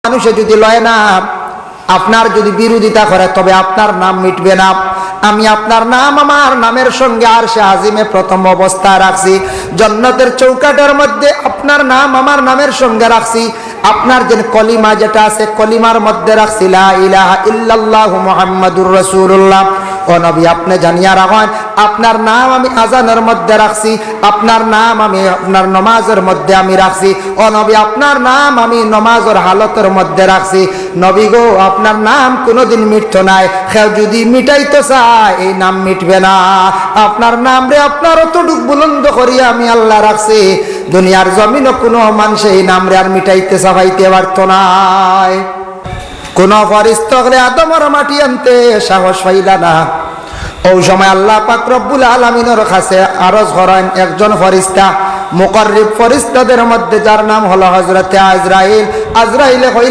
মানুষে যদি লয় না, আপনার যদি বিরোধিতা করে তবে আপনার নাম মিটবে না। আমি আপনার নাম আমার নামের সঙ্গে আরশে আজিমে প্রথম অবস্থায় রাখছি, জান্নাতের চৌকাটের মধ্যে আপনার নাম আমার নামের সঙ্গে রাখছি, আপনার যে কলিমা যেটা আছে কলিমার মধ্যে রাখছি লা ইলাহা ইল্লাল্লাহু মুহাম্মাদুর রাসূলুল্লাহ। ও নবী, আপনি জানিয়া রাখেন আপনার নাম আমি আজানের মধ্যে রাখছি, আপনার নাম আমি আপনার নমাজের মধ্যে আমি রাখছি। ও নবী, আপনার নাম আমি নমাজের হালতের মধ্যে রাখছি। নবী গো, আপনার নাম কোনোদিন মিটতো নাই, কেউ যদি মিটাইতে চায় এই নাম মিটবে না। আপনার নাম রে আপনার অতটুক বুলন্দ করিয়া আমি আল্লাহ রাখছি, দুনিয়ার জমিনও কোনো মানুষ এই নাম রে আর মিটাইতে চাইতে পারত নাই। কোন ফেরেশতা হলে আদমের মাটি আনতে সাহস পাইলা না। ওই সময় আল্লাহ পাক রব্বুল আলামিনের কাছে আরজ করেন একজন ফেরেশতা, মুকাররিব ফেরেশতাদের মধ্যে যার নাম হলো হযরতে আজরাইল। আজরাইলে